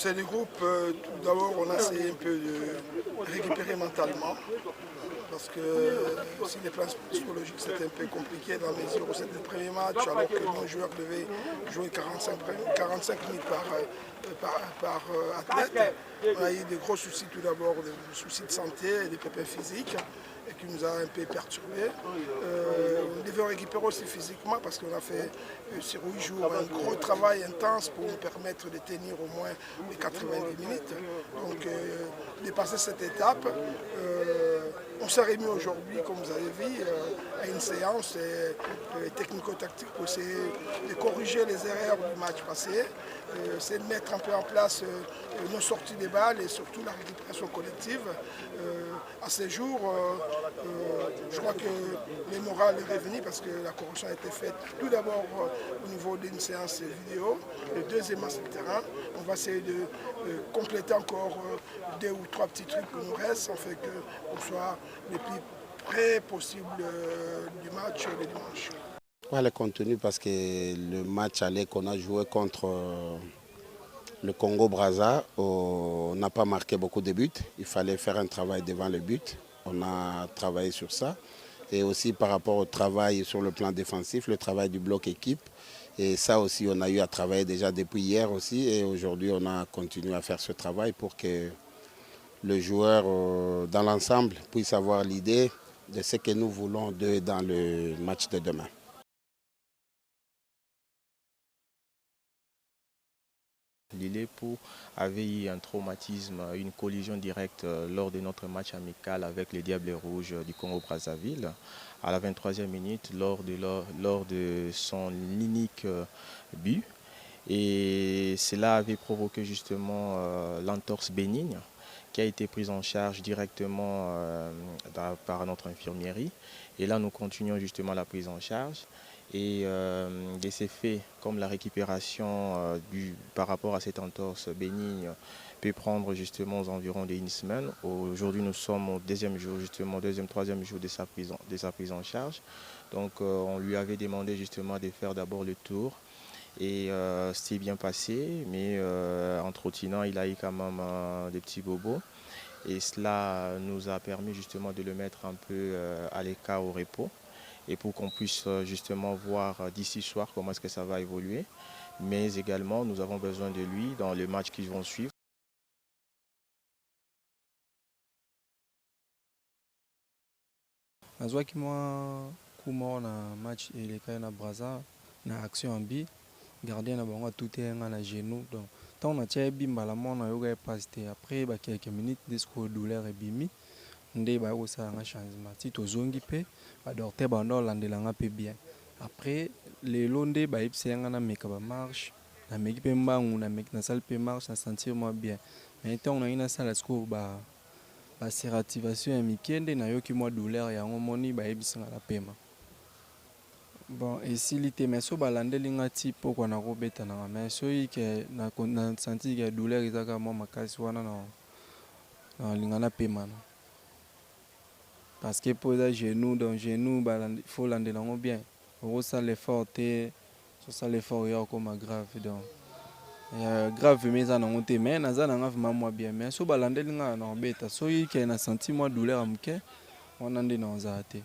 C'est des groupes, tout d'abord on a essayé un peu de récupérer mentalement, parce que si les plans psychologiques c'était un peu compliqué dans la mesure où c'était le premier match, alors que nos joueurs devaient jouer 45 minutes par athlète. On a eu des gros soucis tout d'abord, des soucis de santé et des pépins physiques, et qui nous a un peu perturbés. On devait récupérer aussi physiquement parce qu'on a fait sur 8 jours un gros travail intense pour nous permettre de tenir au moins les 90 minutes. Donc dépasser cette étape, on s'est remis aujourd'hui, comme vous avez vu, à une séance technico-tactique pour essayer de corriger les erreurs du match passé. C'est de mettre un peu en place nos sorties des balles et surtout la récupération collective. À ces jours, je crois que le moral est revenu parce que la correction a été faite tout d'abord au niveau d'une séance vidéo, le deuxièmement sur le terrain. On va essayer de compléter encore 2 ou 3 petits trucs qui nous restent, afin qu'on soit les plus près possible du match le dimanche. Le contenu, parce que le match aller qu'on a joué contre le Congo-Brazza, on n'a pas marqué beaucoup de buts. Il fallait faire un travail devant le but. On a travaillé sur ça. Et aussi par rapport au travail sur le plan défensif, le travail du bloc équipe. Et ça aussi, on a eu à travailler déjà depuis hier aussi. Et aujourd'hui, on a continué à faire ce travail pour que le joueur, dans l'ensemble, puisse avoir l'idée de ce que nous voulons d'eux dans le match de demain. L'Ilepo avait eu un traumatisme, une collision directe lors de notre match amical avec les Diables Rouges du Congo-Brazzaville. À la 23e minute, lors de son unique but. Et cela avait provoqué justement l'entorse bénigne qui a été prise en charge directement par notre infirmerie. Et là, nous continuons justement la prise en charge. Et ces faits, comme la récupération par rapport à cette entorse bénigne, peut prendre justement aux environs d'une semaine. Aujourd'hui, nous sommes au deuxième jour, justement, troisième jour de sa prise en charge. Donc, on lui avait demandé justement de faire d'abord le tour. Et c'était bien passé, mais en trottinant, il a eu quand même des petits bobos. Et cela nous a permis justement de le mettre un peu à l'écart au repos. Et pour qu'on puisse justement voir d'ici soir comment est-ce que ça va évoluer. Mais également, nous avons besoin de lui dans les matchs qui vont suivre. Nazwaki mwa kuma na match eleka na Brazza na action ambi gardien na bango tutenga na genou donc tant na tia bimbala mona yoga passe après ba quelques minutes disco douleur et bimi nde ba ko sa nga changement ti tozongi pe ba docteur bando landelanga pe bien après les londe ba ipsenga na meka ba marche na meki pe mbangu na meki na salle pe marche na sentir moi bien mais tant na ina salle score ba serrativation ya mikende na yoki mwa douleur yango moni ba yebisanga la pema. Bon, esili te mais so balandeli nga ti pokwa na kobeta na mais so ke na senti ke douleur ezaka mwa makasi wana na lingana pema na. Parce que pour les genoux donc genou il faut landela ngo bien. Oko ça l'effort te so ça l'effort ya comme grave donc grave mais ça non te mais na za na vraiment moi bien mais so balandeli nga na beta so ke na senti moi douleur amke on ande na za te.